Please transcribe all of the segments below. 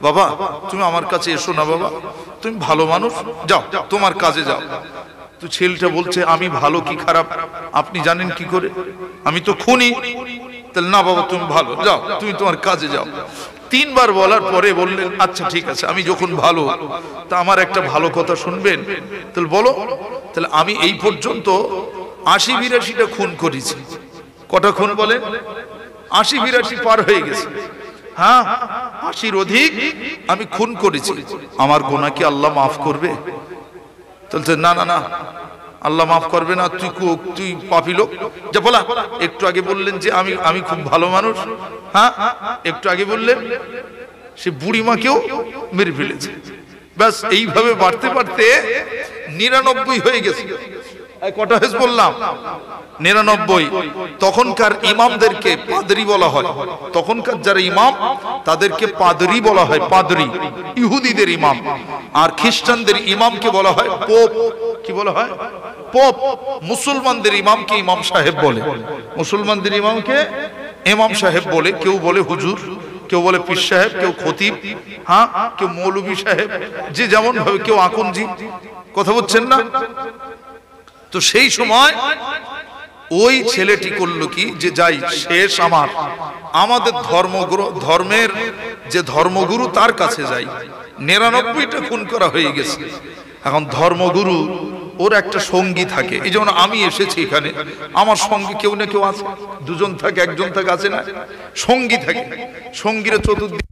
বাবা তুমি আমার কাছে এসো না বাবা, তুমি ভালো মানুষ, যাও তোমার কাজে যাও। তো ছেলেটা বলছে আমি ভালো কি খারাপ আপনি জানেন কি করে, আমি তো খুনি। তাহলে না বাবা তুমি ভালো, যাও তুমি তোমার কাজে যাও। 3 বার বলার পরে বললেন আচ্ছা ঠিক আছে, আমি যখন ভালো তা আমার একটা ভালো কথা শুনবেন। তাহলে বলো। তাহলে আমি এই পর্যন্ত 80-82টা খুন করেছি। কটা খুন বলেন? 80-82 পার হয়ে গেছে। হ্যাঁ 80-র অধিক আমি খুন করেছি। আমার গুনাহ কি আল্লাহ মাফ করবে? বলছে না না না, আল্লাহ মাফ করবে না, তুই পাপী লোক। যা বলা, একটু আগে বললেন যে আমি খুব ভালো মানুষ। হ্যাঁ একটু আগে বললেন সে বুড়িমাকেও মেরে ফেলেছে। ব্যাস এইভাবে বাড়তে বাড়তে 99 হয়ে গেছে। কটা হয়েছে বললাম? 99। তখনকার ইমামদেরকে পাদরি বলা হয়। তখনকার যারা ইমাম তাদেরকে পাদরি বলা হয়, পাদরি ইহুদিদের ইমাম। আর খ্রিস্টানদের ইমামকে বলা হয় পোপ। কি বলা হয়? পোপ। মুসলমানদের ইমামকে ইমাম সাহেব বলে। মুসলমানদের ইমামকে ইমাম সাহেব বলে। কেউ বলে হুজুর, কেউ বলে পীর সাহেব, কেউ খতিব, হ্যাঁ কেউ মৌলভী সাহেব, যে যেমন ভাবে, কেউ আকনজি। কথা বলছেন না? তো সেই সময় ওই ছেলেটি করলো কি, যে যাই শেষ আমাদের ধর্মের যে ধর্মগুরু তার কাছে যাই। 99টা খুন করা হয়ে গেছে। এখন ধর্মগুরু ওর একটা সঙ্গী থাকে। এই যেমন আমি এসেছি এখানে, আমার সঙ্গী কেউ না কেউ আছে, 2জন থাকে, 1জন থাকে, আছে না? সঙ্গী থাকে। সঙ্গীরা চতুর্দিকে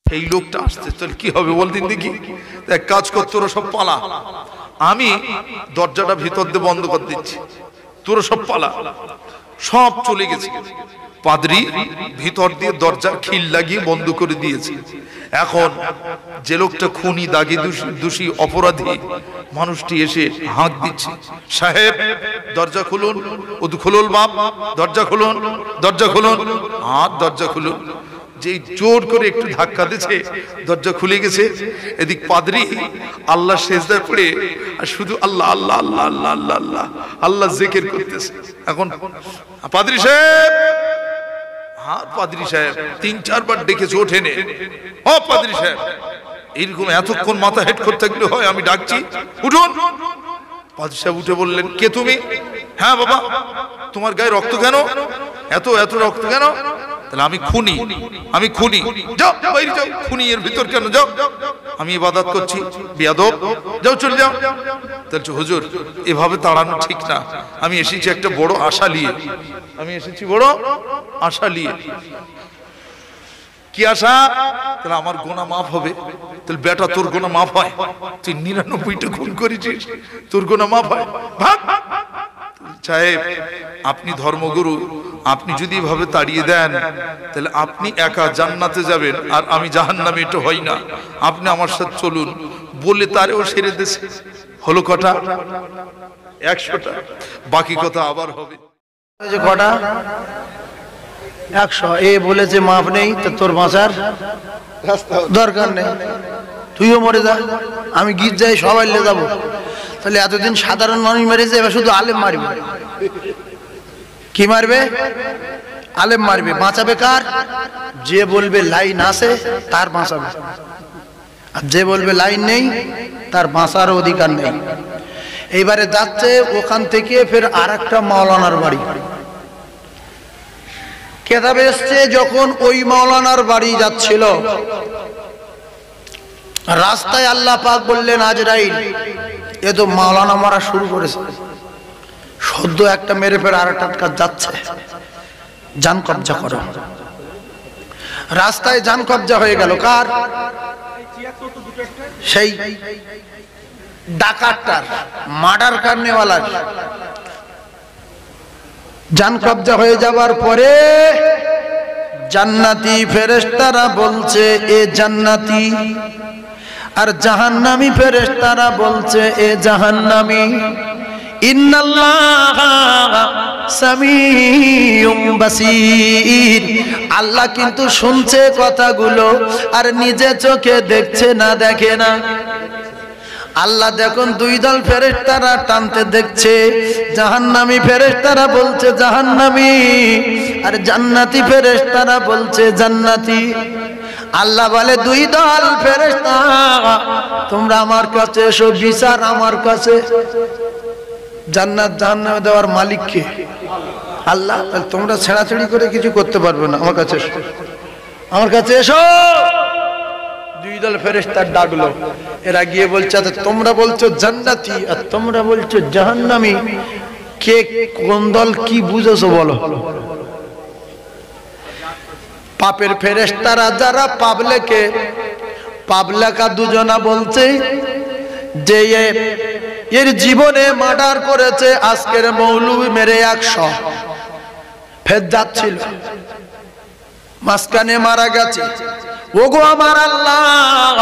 এই লোকটা আসছে, তাহলে কি হবে বলদিন দেখি? এক কাজ কর, তোরা সব পালা, আমি দরজাটা ভিতর দিয়ে বন্ধ করে দিচ্ছি, তোরা সব পালা। সব চলে গেছে। পাদ্রী ভিতর দিয়ে দরজার খিল লাগিয়ে বন্ধ করে দিয়েছে। এখন যে লোকটা খুনি, দাগি, দোষী, অপরাধী মানুষটি এসে হাঁক দিচ্ছে, সাহেব দরজা খুলুন, খুলুন বাপ, দরজা খুলুন, দরজা খুলুন, হাত দরজা খুলুন। যে জোর করে একটু ধাক্কা দিয়েছে, দরজা খুলে গেছে। এদিক পাদ্রী আল্লাহ সেজদায় পড়ে আর শুধু আল্লাহ আল্লাহ আল্লাহ আল্লাহ আল্লাহ আল্লাহ আল্লাহ জিকির করতেছে। এখন পাদ্রী সাহেব, হ্যাঁ পাদ্রী সাহেব 3-4 বার ডেকেছে, ওঠেনে। ও পাদ্রী সাহেব, এইরকম এতক্ষণ মাথা হেড করতে গেলে হয়? আমি ডাকছি, উঠুন। পাদ্রী সাহেব উঠে বললেন, কে তুমি? হ্যাঁ বাবা, তোমার গায়ে রক্ত কেন? এত এত রক্ত কেন? তাহলে আমি খুনি, আমি খুনি। যাও বাইরে যাও, খুনি এর ভিতর কেন? যাও, আমি ইবাদত করছি, বেয়াদব, যাও চলে যাও। তাহলে হুজুর এভাবে তাড়ানো ঠিক না, আমি এসেছি একটা বড় আশা নিয়ে, আমি এসেছি বড় আশা নিয়ে। কি আশা? তাহলে আমার গুনাহ মাফ হবে। তাহলে বেটা তোর গুনাহ মাফ হয়? তুই 99টা খুন করেছিস, তোর গুনাহ মাফ হয়? ভাগ। সাহেব আপনি ধর্মগুরু, আপনি যদি এভাবে তাড়িয়ে দেন তাহলে আপনি একা জান্নাতে যাবেন আর আমি জাহান্নামে, এটা হয় না, আপনি আমার সাথে চলুন বলে তারেও ছেড়ে দিয়েছে। হলো কটা? 100টা। বাকি কথা আবার হবে। কটা? 100। এ বলেছে মাপ নেই, তো তোর বাঁচার দরকার নেই, তুইও মরে যা, আমি গিয়ে যাই, সবাই লে যাবো। তাহলে এতদিন সাধারণ মানুষ মেরেছে, এবার শুধু আলেম মারবে। কি মারবে? আলেম মারবে। বাঁচাবে কার? যে বলবে লাইন আছে তার বাঁচাবে, আর যে বলবে লাইন নেই তার বাঁচার অধিকার নেই। এইবারে যাচ্ছে ওখান থেকে ফের আরেকটা মাওলানার বাড়ি। কেতাবে এসছে যখন ওই মাওলানার বাড়ি যাচ্ছিল, রাস্তায় আল্লাহ পাক বললেন, আজরাইল এ তো মাওলানা মারা শুরু করেছে, সদ্য একটা মেরে ফের আরেকটা কাজ যাচ্ছে, জান কবজা করো। রাস্তায় জান কবজা হয়ে গেল কার? সেই ডাকাতটার, মার্ডার করনেওয়ালার। জান কবজা হয়ে যাবার পরে জান্নাতি ফেরেশতারা বলছে এ জান্নাতি, আর জাহান্নামী ফেরেশতারা বলছে এ জাহান্নামী। ইন্নাল্লাহা সামিউম বাসীর, আল্লাহ কিন্তু শুনছে কথাগুলো আর নিজে চোখে দেখছে না, দেখে না। আল্লাহ দেখুন দুই দল ফেরেশতারা টানতে দেখছে, জাহান্নামী ফেরেশতারা বলছে জাহান্নামী, আর জান্নাতি ফেরেশতারা বলছে জান্নাতি। আল্লাহ বলে দুই দল ফেরেশতা তোমরা আমার কাছে এসো, বিচার আমার কাছে। জান্নাত জাহান্নামে দেওয়ার মালিক কে? আল্লাহ। তোমরা ছেড়াছেড়ি করে কিছু করতে পারবে না, আমার কাছে এসো, আমার কাছে এসো। দুই দল ফেরেশতা ডাকলো, এরা গিয়ে বলছে আচ্ছা তোমরা বলছো জান্নাতি আর তোমরা বলছো জাহান্নামী, কে কোন দল, কি বুঝেছো বলো? পাপের ফেরেশতারা যারা পাবলাকা দুজনা বলছে যে এর জীবনে মার্ডার করেছে, আজকের মৌলবি মেরে 100, ফের যাচ্ছিল মাঝখানে মারা গেছে। ওগো আমার আল্লাহ,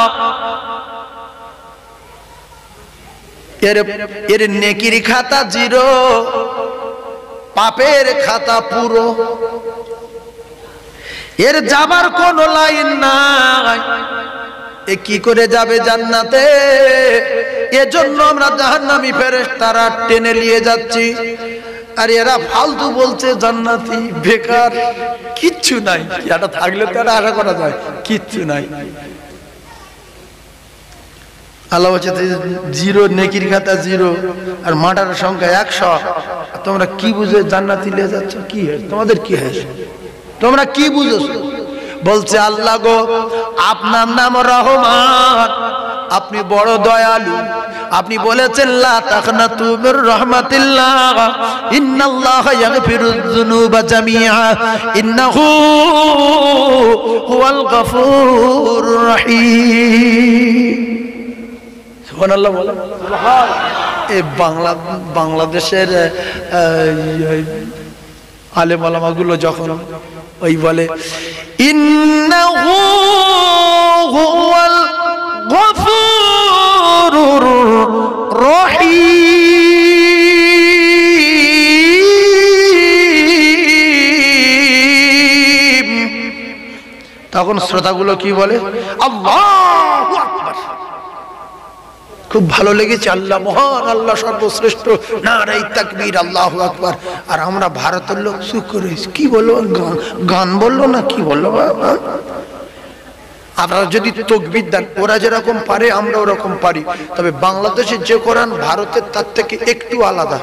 এর নেকির খাতা 0, পাপের খাতা পুরো, এর যাবার কোন লাইন নাই, এ কি করে যাবে জান্নাতে? এজন্য আমরা জাহান্নামী ফেরেশতারা টেনে নিয়ে যাচ্ছি, আর এরা ফালতু বলছে জান্নাতি, বেকার, কিচ্ছু নাই। এটা থাকলে তো আশা করা যায়, কিচ্ছু নাই। আল্লাহ বলছে 0, নেকির খাতা 0 আর মার্ডারের সংখ্যা 100, তোমরা কি বুঝে জান্নাতি নিয়ে যাচ্ছ? কি তোমাদের কি হয়েছে, তোমরা কি বুঝেছো? বলছে আল্লাহ গো, আপনার নাম রহমান, আপনি বড় দয়ালু, আপনি বলেছেন লা তাকনাতু মির রাহমাতিল্লাহ, ইন্নাল্লাহা ইয়াগফিরুয যুনুবা জামিআ, ইন্নাহু হুয়াল গফুরুর রহিম। সুবহানাল্লাহ বলে। এই বাংলাদেশের আলেম ওলামাগুলো যখন ওই বলে ইন্নাহু হুয়াল গফুরুর রহিম, তখন শ্রোতাগুলো কি বলে? আল্লাহু আকবার। খুব ভালো লেগেছে, আল্লাহ মহান, আল্লাহ সর্বশ্রেষ্ঠ, নারে তাকবীর, আল্লাহু আকবার। আর আমরা ভারতের লোক চুপ করে কি বললো, গান বললো না কি বললো? আপনারা যদি তাকবীর দেন, ওরা যেরকম পারে আমরা ওরকম পারি, তবে বাংলাদেশের যে কোরআন ভারতের তার থেকে একটু আলাদা।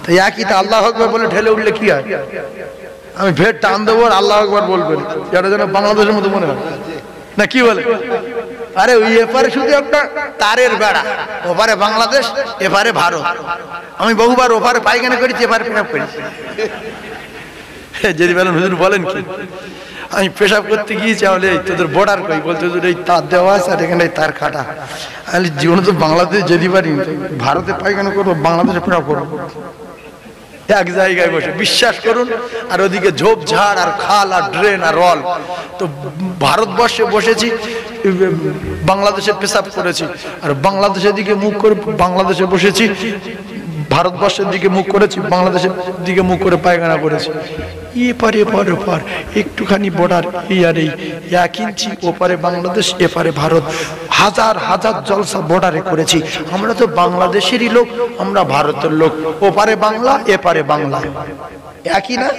তাই একই তা আল্লাহু আকবার বলে ঢেলে উঠলে কি হয়? আমি ভেট টান দেবো আর আল্লাহু আকবার বলবেন, এটা যেন বাংলাদেশের মতো মনে হয় না, কি বলে? আরে ওই এপারে শুধু একটা তারের বেড়া, ওপারে বাংলাদেশ, এপারে ভারত। আমি বহুবার ওপারে পায়খানা করেছি, এপারে পেশাব করেছি। যদি বলেন হুজুর বলেন কি, আমি পেশাব করতে গিয়েছি, তাহলে তোদের বর্ডার কই? বলতে হুজুর এই তার দেওয়া আছে আর এখানে তার কাটা। আমি জীবনে তো বাংলাদেশ যেতে পারি, ভারতে পায়খানা করবো, বাংলাদেশে পেশাব করবো এক জায়গায় বসে, বিশ্বাস করুন। আর ওদিকে ঝোপঝাড় আর খাল আর ড্রেন আর রল। তো ভারতবর্ষে বসেছি, বাংলাদেশে পেশাব করেছি, আর বাংলাদেশের দিকে মুখ করে বাংলাদেশে বসেছি, ভারতবর্ষের দিকে মুখ করেছি, বাংলাদেশের দিকে মুখ করে পায়খানা করেছি। এপারে এপারে ওপার একটুখানি বর্ডার, এই আর এই 1 ইঞ্চি, ওপারে বাংলাদেশ এপারে ভারত, হাজার হাজার জলসা বর্ডারে করেছি। আমরা তো বাংলাদেশেরই লোক, আমরা ভারতের লোক, ওপারে বাংলা এপারে বাংলা, একই না?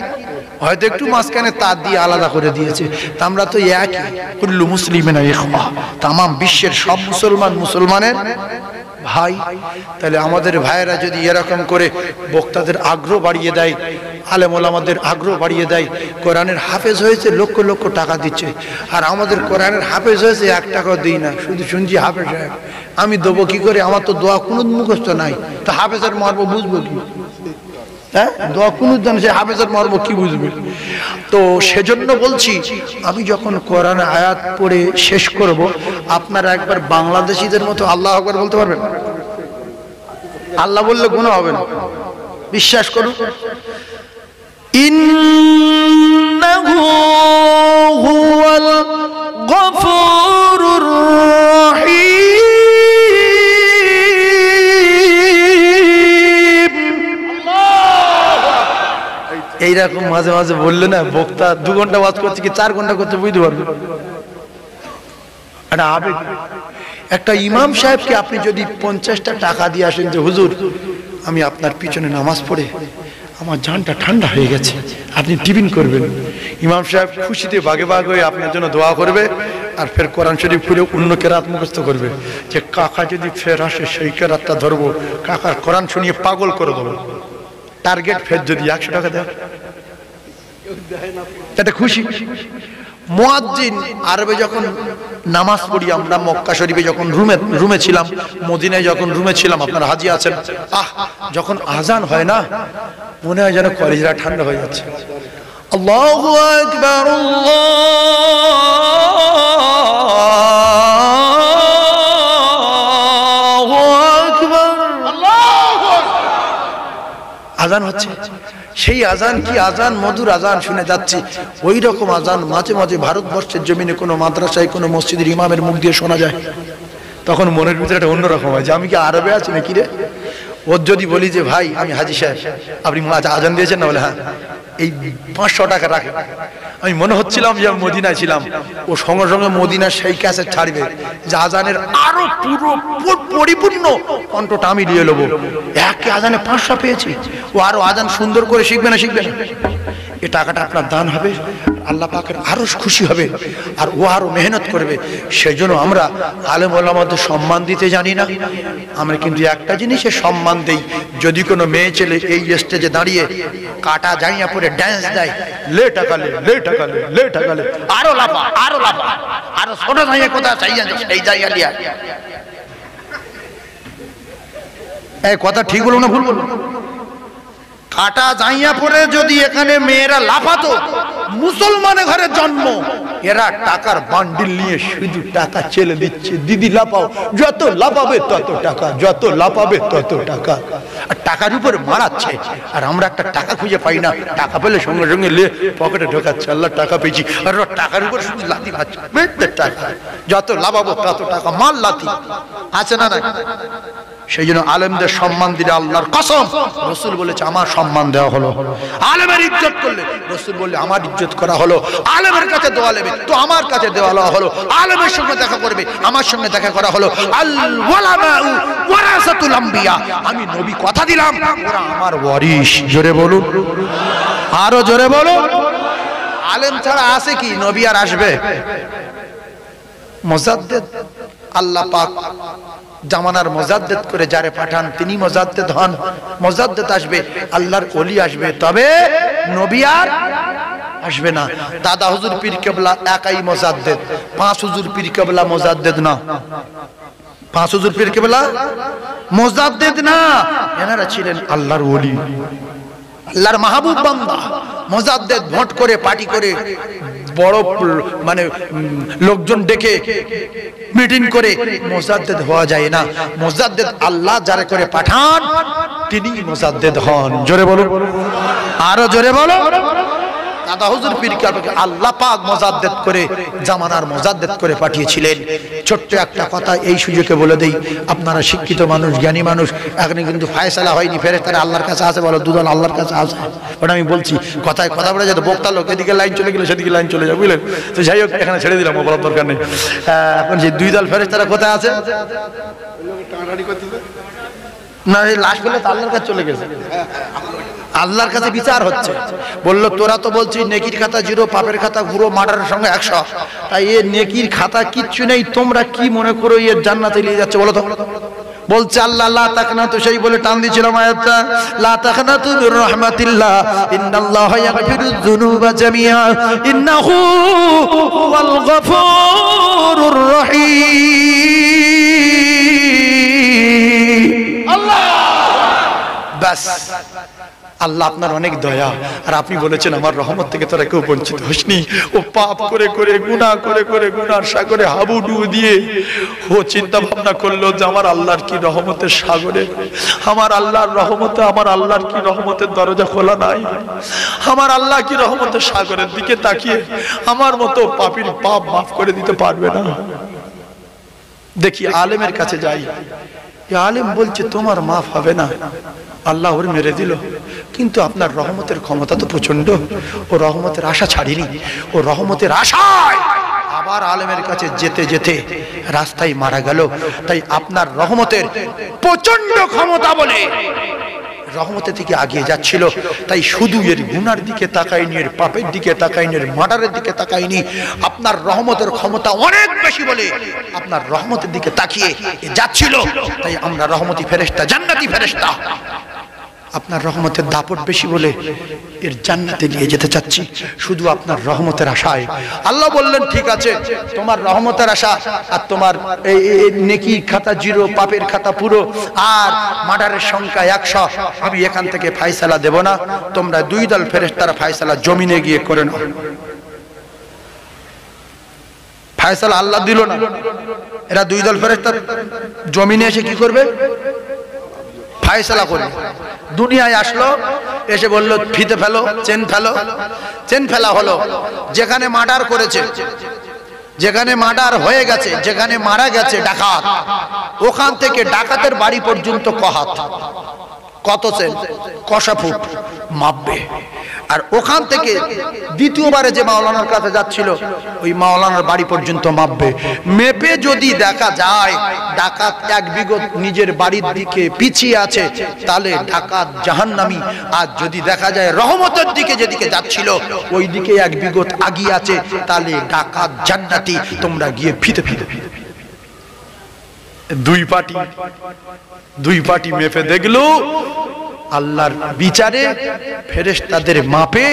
হয়তো একটু মাঝখানে তার দিয়ে আলাদা করে দিয়েছে, তা আমরা তো একই। কুল্লু মুসলিমিনা ইখওয়া, তামাম বিশ্বের সব মুসলমান মুসলমানের ভাই। তাহলে আমাদের ভাইয়েরা যদি এরকম করে বক্তাদের আগ্রহ বাড়িয়ে দেয়, আলেম ওলামাদের আগ্রহ বাড়িয়ে দেয়, কোরআনের হাফেজ হয়েছে লক্ষ লক্ষ টাকা দিচ্ছে, আর আমাদের কোরআনের হাফেজ হয়েছে 1 টাকাও দিই না, শুধু শুনছি হাফেজ সাহেব। আমি দেবো কি করে? আমার তো দোয়া কোনো মুখস্থ নাই, তো হাফেজের মর্ম বুঝবো কি? হ্যাঁ, দোয়া কোনো জানে, সে হাফেজের মর্ম কি বুঝবে? তো সেজন্য বলছি, আমি যখন কোরআন আয়াত পড়ে শেষ করব, আপনারা একবার বাংলাদেশিদের মতো আল্লাহু আকবার বলতে পারবেন? আল্লাহ বললে গুনাহ হবে না, বিশ্বাস করুন। ইন্নাহু হুয়াল গফুরুর রহিম। এইরকম মাঝে মাঝে বললে না বক্তা 2 ঘন্টা ওয়াজ করছে কি 4 ঘন্টা করছে বুঝতে পারবে। একটা আবেগ। একটা ইমাম সাহেবকে আপনি যদি 50টা টাকা দিয়ে আসেন যে হুজুর আমি আপনার পিছনে নামাজ পড়ে আমার জানটা ঠান্ডা হয়ে গেছে, আপনি টিফিন করবেন, ইমাম সাহেব খুশিতে বাগে বাগ হয়ে আপনার জন্য দোয়া করবে আর ফের কোরআন শরীফ খুলে অন্য কেরাত মুখস্থ করবে যে কাকা যদি ফের আসে সেই কেরাতটা ধরবো, কাকার কোরআন শুনিয়ে পাগল করে দেবো। টার্গেট ফের যদি 100 টাকা দেয় এটা খুশি। মুয়াজ্জিন আরবে যখন নামাজ পড়ি আমরা মক্কা শরীফে যখন রুমে ছিলাম, মদিনায় যখন রুমে ছিলাম, আপনারা হাজি আছেন, যখন আজান হয় না মনে হয় যেন কলিজা ঠান্ডা হয়ে যাচ্ছে। আল্লাহু আকবার, আল্লাহু আকবার, আল্লাহু আকবার। আজান হচ্ছে, সেই আজান কি আজান, মধুর আজান শুনে যাচ্ছি। ওই রকম আজান মাঝে মাঝে ভারতবর্ষের জমিনে কোনো মাদ্রাসায় কোনো মসজিদের ইমামের মুখ দিয়ে শোনা যায়, তখন মনের ভিতরে একটা অন্যরকম হয় যে আমি কি আরবে আছি নাকি রে। ওর যদি বলি যে ভাই আমি হাজি সাহেব আপনি আজান দিয়েছেন না, বলে হ্যাঁ, এই 500 টাকা রাখে। আমি মনে হচ্ছিলাম যে আমি মদিনায় ছিলাম। ও সঙ্গে সঙ্গে মদিনার সেই ক্যাসেট ছাড়বে যে আজানের আরো পুরো পরিপূর্ণ কণ্ঠটা আমি দিয়ে নেবো। একে আজানে 500 পেয়েছি, ও আরো আজান সুন্দর করে শিখবে না শিখবে না, এ টাকাটা আপনার দান হবে, আল্লাহ পাকের আরো খুশি হবে আর ও আরো মেহনত করবে। সেই জন্য আমরা আলেম ওলামাদের সম্মান দিতে জানি না। আমরা কিন্তু একটা জিনিসে সম্মান দেই, যদি কোনো মেয়ে ছেলে এই স্টেজে দাঁড়িয়ে কাটা জাইয়া পরে ড্যান্স দেয়, লে টাকা লে, লে টাকা লে, লে টাকা লে, আরো লাফা, আরো লাফা, আরো ছোট জাইয়া কোথায় চাইয়া সেই জায়গা লিয়া। এই কথা ঠিক বলো না ভুল বলো? কাটা জাইয়া পরে যদি এখানে মেয়েরা লাফাতো, মুসলমানের ঘরে জন্ম, এরা টাকার বান্ডিল নিয়ে শুধু টাকা চেলে দিচ্ছে, দিদি লাফাও, যত লাফাবে তত টাকা, যত লাফাবে তত টাকা, আর টাকার উপরে মারাচ্ছে। আর আমরা একটা টাকা খুঁজে পাই না, টাকা পেলে সঙ্গে সঙ্গে লে পকেটে ঢোকাচ্ছে, আল্লাহ টাকা পেয়েছি, আর টাকার উপরে শুধু লাথি খাচ্ছে, টাকা যত লাফাবো তত টাকা, মাল লাথি আছে না না। সেই জন্য আলেমদের সম্মান দিলে আল্লাহর কসম রাসূল বলেছে আমার সম্মান দেওয়া হলো। আলেমের ইজ্জত করলে রাসূল বললে আমার ইজ্জত করা হলো। আলেমের কাছে দোয়া নেবে তো আমার কাছে দেওয়া হলো। আলেমের সঙ্গে দেখা করবে আমার সঙ্গে দেখা করা হলো। আল ওয়ালামাউ ওয়ারাসাতুল আম্বিয়া, আমি নবী কথা দিলাম ওরা আমার ওয়ারিস। জোরে বলুন, আরো জোরে বলুন। আলেম ছাড়া আছে কি নবী আর আসবে? মুজাদ্দিদ আল্লাহ পাক জামানার মুজাদ্দিদ করে যারে পাঠান তিনি মুজাদ্দিদ হন। মুজাদ্দিদ আসবে, আল্লাহর ওলি আসবে, তবে নবী আর আসবে না। দাদা হুজুর পীর কেবলা একাই মুজাদ্দিদ, 5 হুজুর পীর কেবলা মুজাদ্দিদ না। 5 হুজুর পীর কেবলা মুজাদ্দিদ না, এনারা ছিলেন আল্লাহর ওলি, আল্লাহর মাহবুব বান্দা। মুজাদ্দিদ ভোট করে পার্টি করে বড় মানে লোকজন ডেকে মিটিং করে মুজাদ্দিদ হওয়া যায় না। মুজাদ্দিদ আল্লাহ যারে করে পাঠান তিনি মুজাদ্দিদ হন। জোরে বলুন, আরো জোরে বলো। দাদা হুজুর পীর কেবলাকে আল্লাহ পাক মুজাদ্দিদ করে জামানার মুজাদ্দিদ করে পাঠিয়েছিলেন। ছোট্ট একটা কথা এই সুযোগে বলে দেই, আপনারা শিক্ষিত মানুষ, জ্ঞানী মানুষ, এখনো কিন্তু ফয়সালা হয়নি, ফেরেশতারা আল্লাহর কাছে আছে, বলো দুদল আল্লাহর কাছে আছে। ওটা আমি বলছি কথায় কথা বলে যাতে বক্তা লোক এদিকে লাইন চলে গেলে সেদিকে লাইন চলে যাবে, বুঝলেন? তো যাই হোক এখানে ছেড়ে দিলাম, বলার দরকার নেই। এখন যে 2 দল ফেরেশতারা কোথায় আছে না, এই লাশ বলে তো আল্লাহর কাছে চলে গেছে, আল্লাহর কাছে বিচার হচ্ছে। বললো তোরা তো বলছিস নেকির খাতা 0, পাপের খাতা পুরো, মার্ডারের সঙ্গে 100, তাই এর নেকির খাতা কিচ্ছু নেই, তোমরা কি মনে করো এর জান্নাতে নিয়ে যাচ্ছে বলো তো? বলছে আল্লাহ লা তাকনাতু, সেই বলে টান দিয়েছিলাম আয়াতটা, লা তাকনাতু মির রাহমাতিল্লাহ ইন্নাল্লাহা ইয়াগফিরুয যুনুবা জামিআ ইন্নাহু হুয়াল গফুরুর রহিম। আল্লাহ বাস, আল্লাহ আপনার অনেক দয়া, আর আপনি বলেছেন আমার রহমত থেকে তোরা কেউ বঞ্চিত হসনি। ও পাপ করে করে গুনাহ করে করে গুনার সাগরে হাবুডুবু দিয়ে ও চিন্তা ভাবনা করলো যে আমার আল্লাহর কি রহমতের সাগরে, আমার আল্লাহর রহমতে, আমার আল্লাহর কি রহমতের দরজা খোলা নাই, আমার আল্লাহ কি রহমতের সাগরের দিকে তাকিয়ে আমার মতো পাপীর পাপ মাফ করে দিতে পারবে না। দেখি আলেমের কাছে যাই, আলেম বলছে তোমার মাফ হবে না, আল্লাহ ওর মেরে দিল, কিন্তু আপনার রহমতের ক্ষমতা তো প্রচন্ড, ও রহমতের আশা ছাড়িনি, ও রহমতের আশায় আবার আলেমের কাছে যেতে যেতে রাস্তায় মারা গেল। তাই আপনার রহমতের প্রচন্ড ক্ষমতা বলে রহমতের দিকে আগিয়ে যাচ্ছিল। তাই শুধু এর গুনার দিকে তাকাইনি, এর পাপের দিকে তাকাইনি, এর মার্ডারের দিকে তাকাইনি, আপনার রহমতের ক্ষমতা অনেক বেশি বলে আপনার রহমতের দিকে তাকিয়ে যাচ্ছিল। তাই আমরা রহমতি ফেরেশতা, জান্নাতি ফেরেশতা, আপনার রহমতের দাপট বেশি বলে এর জান্নাতে নিয়ে যেতে চাচ্ছি শুধু আপনার রহমতের আশায়। আল্লাহ বললেন ঠিক আছে, তোমার রহমতের আশা আর তোমার এই নেকি খাতা 0, পাপের খাতা পুরো, আর মার্ডারের সংখ্যা 100। আমি এখান থেকে ফয়সালা দেব না, তোমরা 2 দল ফেরেশতারা ফয়সালা জমিনে গিয়ে করে নাও। ফয়সালা আল্লাহ দিল না, এরা 2 দল ফেরেশতা জমিনে এসে কি করবে? ফয়সালা করবে। দুনিয়ায় আসলো, এসে বলল ফিতে ফেলো, চেন ফেলো। চেন ফেলা হলো। যেখানে মার্ডার করেছে, যেখানে মার্ডার হয়ে গেছে, যেখানে মারা গেছে ডাকাত, ওখান থেকে ডাকাতের বাড়ি পর্যন্ত কহাত কত চেন? কষা ফুট মাপবে। আর ওখান থেকে দ্বিতীয়বারে যে মাওলানার কাছে যাচ্ছিল, ওই মাওলানার বাড়ি পর্যন্ত মাপবে। মেপে যদি দেখা যায় ডাকাত 1 বিঘত নিজের বাড়ির দিকে পিছিয়ে আছে, তাহলে ডাকাত জাহান্নামী। আর যদি দেখা যায় রহমতের দিকে যেদিকে যাচ্ছিল ওই দিকে 1 বিঘত আগিয়ে আছে, তাহলে ডাকাত জান্নাতি। তোমরা গিয়ে ফিতে ফিতে দুই পার্টি মেপে দেখলো আল্লাহর বিচারে ফেরেশতাদের মাপে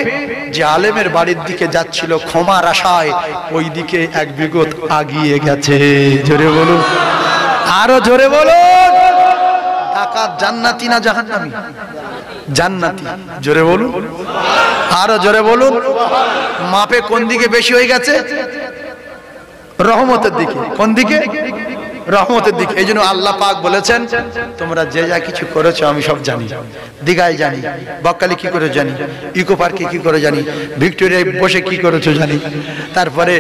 যে আলেমের বাড়ির দিকে যাচ্ছিল ক্ষমার আশায়, ওই দিকে 1 বিঘত আগিয়ে গেছে। জোরে বলুন, আরো জোরে বলুন। ডাকাত জান্নাতি না জাহান্নামী? জান্নাতি। জোরে বলুন, আরো জোরে বলুন। মাপে কোন দিকে বেশি হয়ে গেছে? রহমতের দিকে। কোন দিকে? রহমতের দিকে। এই জন্য আল্লাহ পাক বলেছেন, তোমরা যে যা কিছু করেছো আমি সব জানি। দীঘায় জানি, বকখালি কি করে জানি, ইকো পার্কে কি করে জানি, ভিক্টোরিয়ায় বসে কি করেছো জানি, তারপরে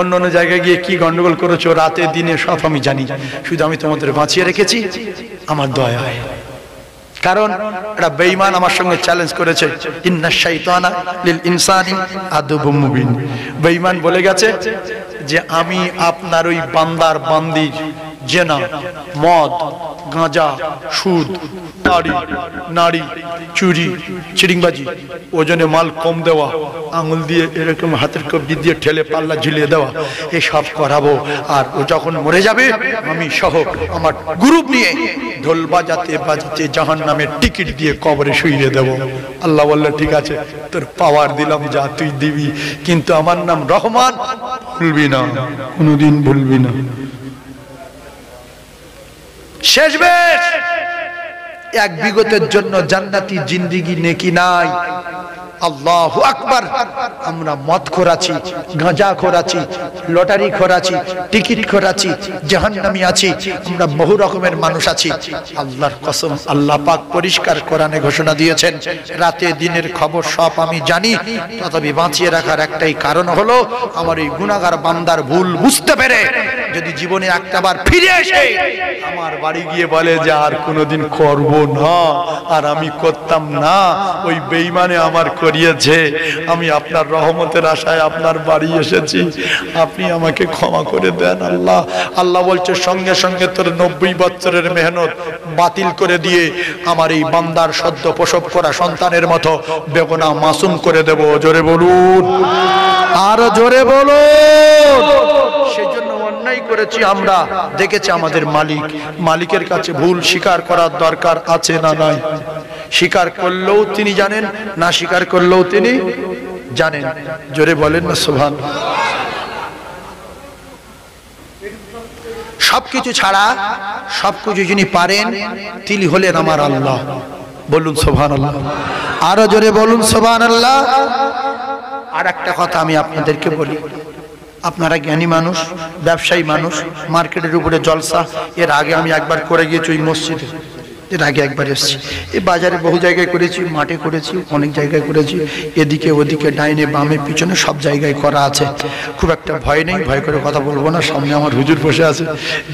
অন্য অন্য জায়গায় গিয়ে কি গন্ডগোল করেছো রাতে দিনে সব আমি জানি। শুধু আমি তোমাদের বাঁচিয়ে রেখেছি আমার দয়ায়। কারণ একটা বেঈমান আমার সঙ্গে চ্যালেঞ্জ করেছে, ইন্নাশ শাইতানা লিল ইনসানি আদুবুম মুবিন। বেঈমান বলে গেছে যে আমি আপনার ওই বান্দার বান্দির জেনা, মদ, গাঁজা, সুদ, নারী, চুরি, চিড়িংবাজি, ওজনে মাল কম দেওয়া, আঙুল দিয়ে এরকম হাতের কবজি দিয়ে ঠেলে পাল্লা ঝুলিয়ে দেওয়া, এসব করাবো। আর ও যখন মরে যাবে আমি সহ আমার গ্রুপ নিয়ে ঢোল বাজাতে বাজাতে জাহান্নামের টিকিট দিয়ে কবরে শুইয়ে দেব। আল্লাহ বললেন ঠিক আছে, তোর পাওয়ার দিলাম, যা তুই দিবি, কিন্তু আমার নাম রহমান, ভুলবি না, কোনোদিন ভুলবি না। শেষ বেশ। 1 বিঘতের জন্য জান্নাতি জিন্দেগি নেকি নাই। আল্লাহু আকবার। আমরা মদ খোরাছি, গাঁজা খোরাছি, লটারি খোরাছি, টিকিট খোরাছি, জাহান্নামী আছি, আমরা বহু রকমের মানুষ আছি। আল্লাহর কসম, আল্লাহ পাক পরিষ্কার কোরআনে ঘোষণা দিয়েছেন, রাতে দিনের খবর সব আমি জানি। তথাপি বাঁচিয়ে রাখার একটাই কারণ হলো আমার এই গুনাহগার বান্দার ভুল বুঝতে পেরে যদি জীবনে একটাবার ফিরে এসে আমার বাড়ি গিয়ে বলে যে আর কোনোদিন করব না, আর আমি করতাম না, ওই বেঈমানে আমার করিয়েছে, আমি আপনার রহমতের আশায় আপনার বাড়ি এসেছি, আপনি আমাকে ক্ষমা করে দেন আল্লাহ। আল্লাহ বলছে সঙ্গে সঙ্গে তোর 90 বছরের মেহনত বাতিল করে দিয়ে আমার এই বান্দার সদ্য প্রসব করা সন্তানের মতো বেগুনাহ মাসুম করে দেব। জোরে বলুন, আরো জোরে বলুন। সেই জন্য অন্যায় করেছি আমরা, দেখেছি আমাদের মালিকের কাছে ভুল স্বীকার করার দরকার আছে না নাই? স্বীকার করলেও তিনি জানেন, না স্বীকার করলেও তিনি জানেন। জোরে বলেন না সুবহানাল্লাহ। সবকিছু ছাড়া সবকিছু যিনি পারেন তিনি হলেন আমার আল্লাহ। বলুন সুবহানাল্লাহ, আরো জোরে বলুন সুবহানাল্লাহ। আর একটা কথা আমি আপনাদেরকে বলি, আপনারা জ্ঞানী মানুষ, ব্যবসায়ী মানুষ, মার্কেটের উপরে জলসা। এর আগে আমি একবার করে গিয়েছি ওই মসজিদে, এর আগে একবার এসেছি। এই বাজারে বহু জায়গায় করেছি, মাঠে করেছি, অনেক জায়গায় করেছি, এদিকে ওদিকে ডাইনে বামে পিছনে সব জায়গায় করা আছে। খুব একটা ভয় নেই, ভয় করে কথা বলবো না। সামনে আমার হুজুর বসে আছে।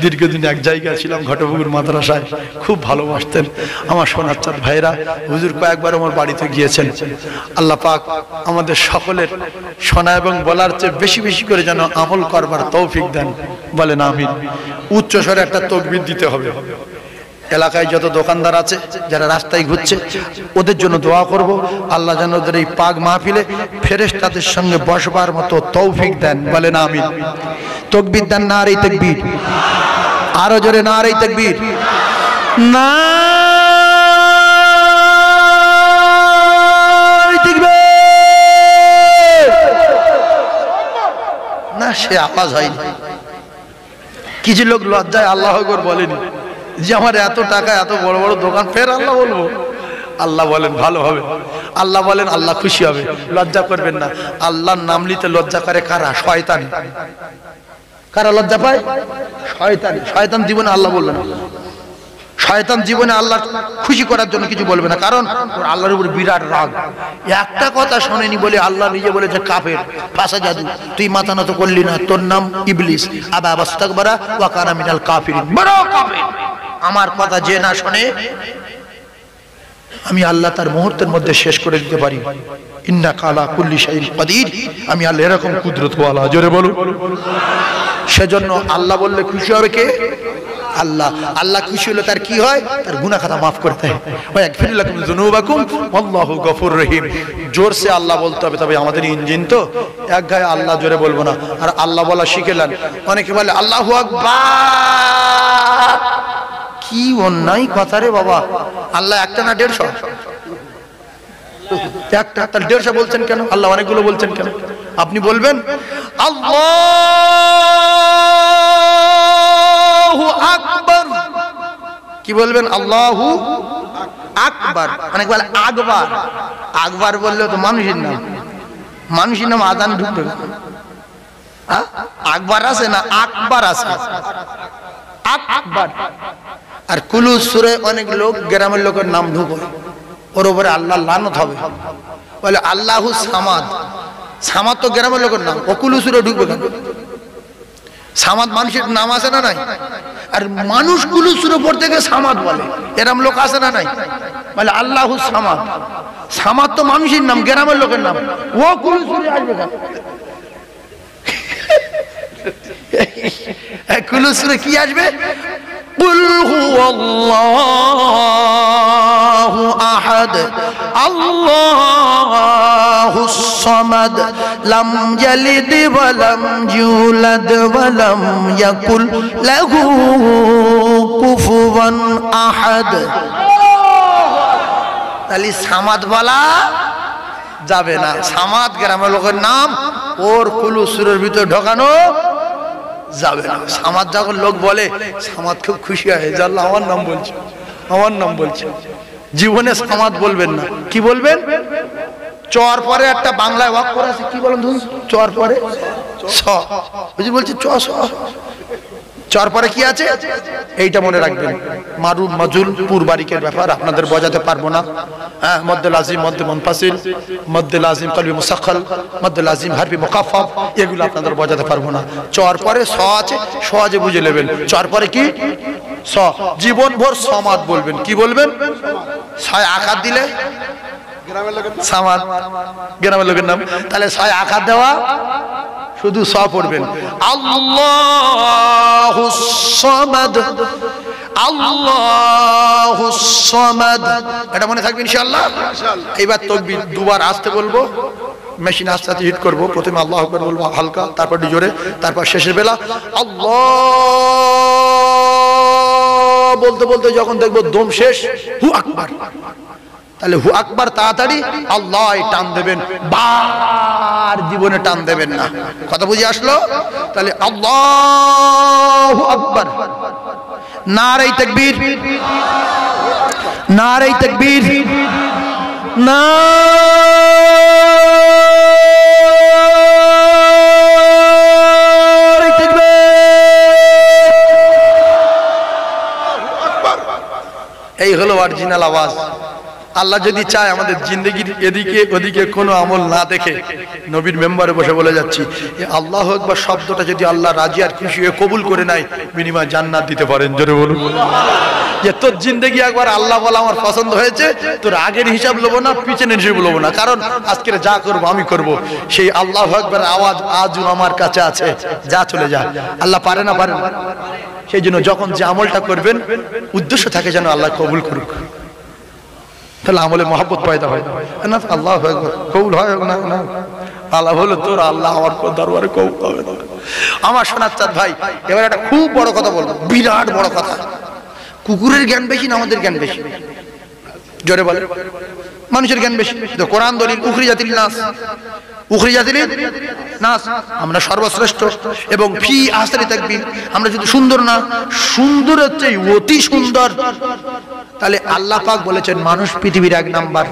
দীর্ঘদিন এক জায়গায় ছিলাম ঘটপুকুর মাদ্রাসায়, খুব ভালোবাসতেন আমার সোনার চাঁদ ভাইরা। হুজুর কয়েকবার আমার বাড়িতে গিয়েছেন। আল্লাহ পাক আমাদের সকলের শোনা এবং বলার চেয়ে বেশি বেশি করে যেন আমল করবার তৌফিক দেন, বলেন আমিন। উচ্চ স্বরে একটা তাকবীর দিতে হবে। এলাকায় যত দোকানদার আছে, যারা রাস্তায় ঘুরছে, ওদের জন্য দোয়া করব, আল্লাহ যেন ওদের এই পাক মাহফিলে ফেরেশতাদের সঙ্গে বসবার মতো তৌফিক দেন, বলেন আমিন। তাকবীর দেন, নারে তাকবীর, আরো জোরে নারে তাকবীর, নারে তাকবীর। না, সে আওয়াজ হয়নি। কিছু লোক লজ্জায় আল্লাহু আকবার বলেনি যে আমার এত টাকা, এত বড় বড় দোকান, ফের আল্লাহ বলবো। আল্লাহ বলেন ভালো হবে, আল্লাহ বলেন আল্লাহ খুশি হবে। লজ্জা করবেন না। আল্লাহর নাম নিতে লজ্জা করে কারা? শয়তান। কারা লজ্জা পায়? শয়তান। শয়তান জীবনে আল্লাহ বলবেন না। শয়তান জীবনে আল্লাহ খুশি করার জন্য কিছু বলবে না, কারণ ওর আল্লাহর উপর বিরাট রাগ। একটা কথা শোনেনি বলে আল্লাহ নিজে বলেছে কাফের, ফাঁসা জাদু, তুই মাথা নত করলি না, তোর নাম ইবলিস, আবা ওয়াস্তাকবারা ওয়া কানা মিনাল কাফিরিন, বড় কাফের। আমার কথা যে না শোনে, আমি আল্লাহ তার মুহূর্তের মধ্যে শেষ করে দিতে পারি। ইন্নাকা আলা কুল্লি শাইইন কাদির। আমি আল্লাহ এরকম কুদরতওয়ালা, জোরে বলুন। সেজন্য আল্লাহ বললে খুশি হবে কে? আল্লাহ। আল্লাহ খুশি হলে তার কি হয়? তার গুনাহ খাতা মাফ করতে হয়। ওয়া ইয়াগফির লাকুম যুনুবাকুম আল্লাহু গফুর রহিম। জোরসে আল্লাহ বলতে হবে, তবে আমাদের ইঞ্জিন তো এক গায়ে আল্লাহ জোরে বলবো না। আর আল্লাহ বলা শিখেলেন। অনেকে বলে আল্লাহু আকবার, কি অন্যায় কথা রে বাবা। আল্লাহ একটা না 150? একটা, তাহলে 150 বলছেন কেন? আল্লাহ অনেকগুলো বলছেন কেন? আপনি বলবেন আল্লাহু আকবার। কি বলবেন? আল্লাহু আকবার। অনেক বলে আকবার। আকবার বললে তো মানুষের নাম, মানুষের নাম আজান ঢুকবে। আকবার আছে না আকবার আছে? আকবার। আর কুলু সূরা অনেক লোক, গ্রামের লোকের নাম ঢুকে, ওর উপরে আল্লাহ লানত হবে। বলে আল্লাহু সামাদ। সামাদ তো গ্রামের লোকের নাম, ও কুলু সূরা ঢুকবে কেন? সামাদ মানুষের নাম আছে না নাই? আর মানুষ কুলু সূরা পড়তে গিয়ে সামাদ বলে, এরম লোক আছে না নাই? বলে আল্লাহু সামাদ। সামাদ তো মানুষের নাম, গ্রামের লোকের নাম, ও কুলু সূরা আসবে কেন? কুলু সূরা কি আসবে? কুল হুয়াল্লাহু আহাদ আল্লাহুস সামাদ লাম ইয়ালিদ ওয়া লাম ইউলাদ ওয়া লাম ইয়াকুল লাহু কুফুয়ান আহাদ। তাহলে সামাদ বলা যাবে না। সামাদ গ্রামের লোকের নাম, ওর কুলু সূরার ভিতর ঢোকানো যাবে না। সামাদ যখন লোক বলে, সামাদ খুব খুশি হয় যে আল্লাহ আমার নাম বলছে, আমার নাম বলছে। জীবনে সামাদ বলবেন না। কি বলবেন? চর পরে একটা বাংলায় অক্ষর আছে, কি বলেন? চর পরে স। বুঝি বলছে চ স। চর পরে কি আছে এইটা মনে রাখবেন। মারুফ মাজুল পূর্বারিকের ব্যাপার আপনাদের বোঝাতে পারবো না। হ্যাঁ, মদ্দে লাজিম, মদ্দে মুনফাসিল, মদ্দে লাজিম কলবি মুসাক্কাল, মদ্দে লাজিম হারফি মুকাফফাফ, এগুলো আপনাদের বোঝাতে পারবো না। চর পরে স আছে, সহজে বুঝে নেবেন। চর পরে কি? স। জীবন ভর সমাদ বলবেন। কি বলবেন? ছয় আকার দিলে সামাদ, গ্রামের লোকের নাম। তাহলে ছয় আকার দেওয়া, শুধু স পড়বেন। আল্লাহুস সামাদ, আল্লাহুস সামাদ। এটা মনে থাকবে ইনশাআল্লাহ। এবার তাকবীর দুবার আসতে বলবো, মেশিন আস্তে আস্তে হিট করবো। প্রথমে আল্লাহু আকবার বলবো হালকা, তারপর জোরে, তারপর শেষের বেলা আল্লাহ বলতে বলতে যখন দেখবো দম শেষ, হু আকবার। তাহলে হু আকবার তাড়াতাড়ি, আল্লাহ টান দেবেন, বার জীবনে টান দেবেন না। কথা বুঝে আসলো? তাহলে আল্লাহু আকবার, নারে তাকবীর, নারে তাকবীর, নারে তাকবীর। এই হলো অরিজিনাল আওয়াজ। আল্লাহ যদি চায় আমাদের জিন্দগির এদিকে ওদিকে কোনো আমল না দেখে নবীর মেম্বারে বসে বলে যাচ্ছি, আল্লাহু আকবার শব্দটা যদি আল্লাহ রাজি আর খুশি হয়ে কবুল করে নেয়, বিনিময় জান্নাত দিতে পারেন। জোরে বলুন, যে তোর জিন্দগি একবার আল্লাহ বলা আমার পছন্দ হয়েছে, তোর আগের হিসাব লবো না, পিছনের হিসাব লবো না, কারণ আজকের যা করবো আমি করব। সেই আল্লাহু আকবার আওয়াজ আজও আমার কাছে আছে, যা চলে যা। আল্লাহ পারে না? পারে না। সেই জন্য যখন যে আমলটা করবেন উদ্দেশ্য থাকে যেন আল্লাহ কবুল করুক, তাহলে আমলে মহব্বত পয়দা হয় না। আল্লাহ কবুল হয় না, আল্লাহ বলো তোর আল্লাহ আমার দরবারে কবুল হবে না। আমার সোনার চাঁদ ভাই, এবার একটা খুব বড় কথা বলবো, বিরাট বড় কথা। কুকুরের জ্ঞান বেশি না আমাদের জ্ঞান বেশি? জোরে বলে। মানুষের জ্ঞান বেশি। তো কোরআন দলিল উখরিজাতিল নাস, উখরিজাতিল নাস, আমরা সর্বশ্রেষ্ঠ এবং ফি আহসানি তাকবীর, আমরা যদি সুন্দর না, সুন্দর হচ্ছে অতি সুন্দর। তাহলে আল্লাহ পাক বলেছেন মানুষ পৃথিবীর 1 নাম্বার,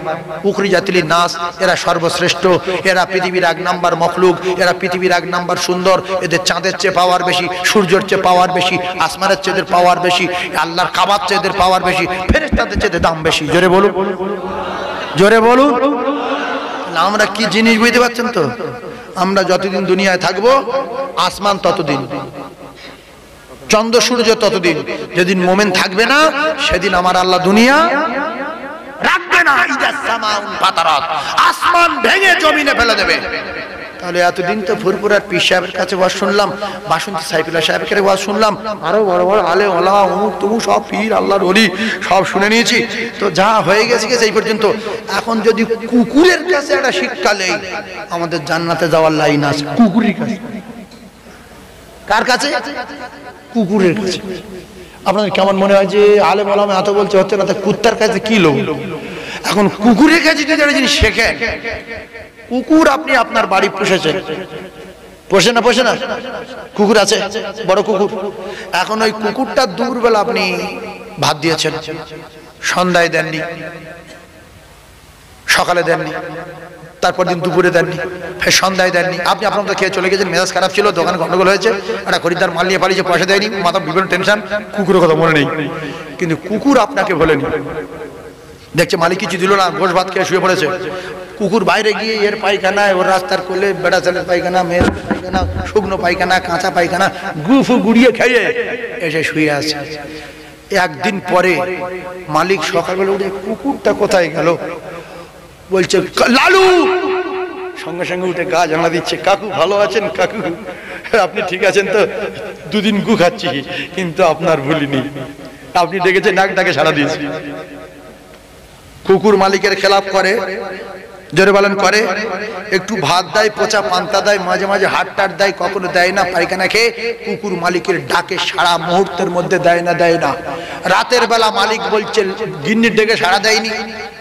উখরিজাতিল নাস এরা সর্বশ্রেষ্ঠ, এরা পৃথিবীর 1 নাম্বার মখলুক, এরা পৃথিবীর 1 নাম্বার সুন্দর। এদের চাঁদের চেয়ে পাওয়ার বেশি, সূর্যের চেয়ে পাওয়ার বেশি, আসমানের চেয়ে এদের পাওয়ার বেশি, আল্লাহর কাবার চেয়ে এদের পাওয়ার বেশি, ফেরেশতাদের চেয়ে দাম বেশি। জোরে বলুন, জোরে বলুন। আমরা কি জিনিস বুঝতে পারছেন তো? আমরা যতদিন দুনিয়ায় থাকবো আসমান ততদিন, চন্দ্র সূর্য ততদিন। যেদিন মোমেন থাকবে না সেদিন আমার আল্লাহ দুনিয়া রাখবে না। আসমান ভেঙে জমিনে ফেলে দেবে। তাহলে এতদিন তো ফুরপুরার পীর সাহেবের কাছে ওয়াজ শুনলাম, বাসন্তী সাইফুল্লাহ সাহেবের কাছে ওয়াজ শুনলাম, আরো বড় বড় আলে ওলা অমুক তমুক সব পীর আল্লাহর ওলি সব শুনে নিয়েছি। তো যা হয়ে গেছে এই পর্যন্ত। এখন যদি কুকুরের কাছে একটা শিক্ষা নেই, আমাদের জান্নাতে যাওয়ার লাইন আছে কুকুরের কাছে। কার কাছে? কুকুরের কাছে। আপনাদের কেমন মনে হয় যে আলেম ওলামা এত বলছে হচ্ছে না, কুত্তার কাছে কি লোক? এখন কুকুরের কাছে যদি একটা জিনিস শেখেন, কুকুর আপনি আপনার বাড়ি পুষেছেন, পোষে না? পোষে না? কুকুর আছে, বড় কুকুর। এখন ওই কুকুরটা দুপুরবেলা আপনি ভাত দিয়েছেন, সন্ধ্যায় দেননি, সকালে দেননি, তারপর দিন দুপুরে দেননি, ফের সন্ধ্যায় দেননি, আপনি আপনার মতো খেয়ে চলে গেছেন, মেজাজ খারাপ ছিল, দোকানে গন্ডগোল হয়েছে, একটা খরিদ্দার মাল নিয়ে পালিয়েছে, পয়সা দেয়নি, মাথা বিভিন্ন টেনশন, কুকুরের কথা মনে নেই। কিন্তু কুকুর আপনাকে বলেনি, দেখছে মালিক কিছু দিল না, গোশ ভাত খেয়ে শুয়ে পড়েছে। কুকুর বাইরে গিয়ে এর পায়খানা, ওর রাস্তার কোলে বেড়া ছেলের পায়খানা, মেয়ের পায়খানা, শুকনো পায়খানা, কাঁচা পায়খানা গুফু গুড়িয়ে খেয়ে এসে শুয়ে আছে। একদিন পরে মালিক সকালবেলা উঠে কুকুরটা কোথায় গেল বলছে লালু, সঙ্গে সঙ্গে উঠে গা জানা দিচ্ছে, কাকু ভালো আছেন? কাকু আপনি ঠিক আছেন তো? 2 দিন গু খাচ্ছি কিন্তু আপনার ভুলিনি, আপনি ডেকেছেন, ডাকে সাড়া দিয়েছি। কুকুর মালিকের খেলাপ করে, জোরে বলেন করে। একটু ভাত দেয়, পচা পান্তা দেয়, মাঝে মাঝে হাট টাট দেয়, কখনো দেয় না। পায়খানা খেয়ে কুকুর মালিকের ডাকে সারা মুহূর্তের মধ্যে দেয় না। রাতের বেলা মালিক বলছে, গিন্নির ডেকে সাড়া দেয়নি,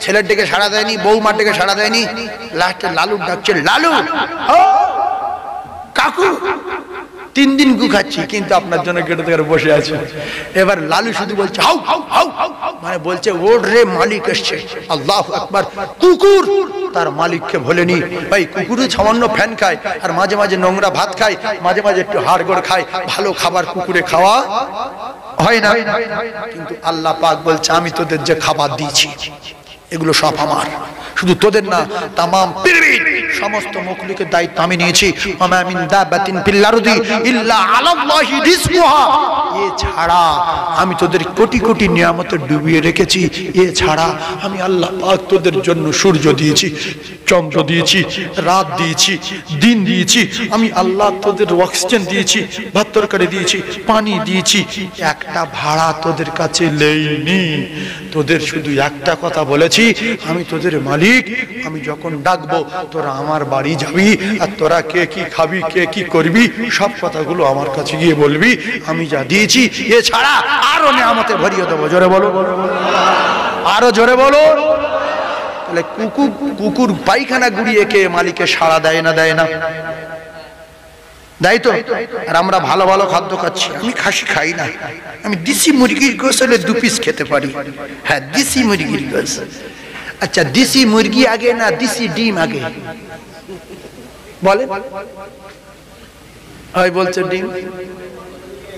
ছেলের ডেকে সাড়া দেয়নি, বৌমার ডেকে সাড়া দেয়নি, লাস্টে লালুর ডাকছে, লালু কাকু 3 দিন গু খাচ্ছি কিন্তু আপনার জন্য গেটে থেকে বসে আছে। এবার লালু শুধু বলছে হাউ হাউ হাউ, মানে বলছে ওর রে মালিক এসছে। আল্লাহু আকবার। কুকুর তার মালিককে ভোলেনি। ভাই কুকুরও সামান্য ফ্যান খায়, আর মাঝে মাঝে নোংরা ভাত খায়, মাঝে মাঝে একটু হাড়গোড় খায়, ভালো খাবার কুকুরে খাওয়া হয় না। কিন্তু আল্লাহ পাক বলছে আমি তোদের যে খাবার দিয়েছি এগুলো সব আমার, শুধু তোদের না, তামাম পৃথিবীর সমস্ত মখলুকের দায়িত্ব আমি নিয়েছি। ওয়া মিন দাবাতিন ফিল আরদি ইল্লা আলাল্লাহি রিজকুহা। এছাড়া আমি তোদের কোটি কোটি নিয়ামতে ডুবিয়ে রেখেছি। এছাড়া আমি আল্লাহ পাক তোদের জন্য সূর্য দিয়েছি, চন্দ্র দিয়েছি, রাত দিয়েছি, দিন দিয়েছি। আমি আল্লাহ তোদের অক্সিজেন দিয়েছি, ভাত তরকারি দিয়েছি, পানি দিয়েছি। একটা ভাড়া তোদের কাছে লেইনি। তোদের শুধু একটা কথা বলেছি, আমি তোদের মালিক। আমি যখন ডাকবো তোরা আমার বাড়ি যাবি, আর তোরা কে কি খাবি, কে কি করবি, সব কথাগুলো আমার কাছে গিয়ে বলবি। আমি যা দিয়েছি এছাড়া আরো নিয়ামতে ভরিয়ে দেবো। জোরে বলো, আরো জোরে বলো। তাহলে কুকুর পায়খানা গুড়িয়ে কে মালিকে সাড়া দেয় না? দেয় না? দেয় তো। আর আমরা ভালো ভালো খাদ্য খাচ্ছি। আমি খাসি খাই না, আমি দেশি মুরগির গোশ হলে 2 পিস খেতে পারি। হ্যাঁ, দেশি মুরগির গোশ। আচ্ছা, দেশি মুরগি আগে না দেশি ডিম আগে? বলে ওই বলছে ডিম।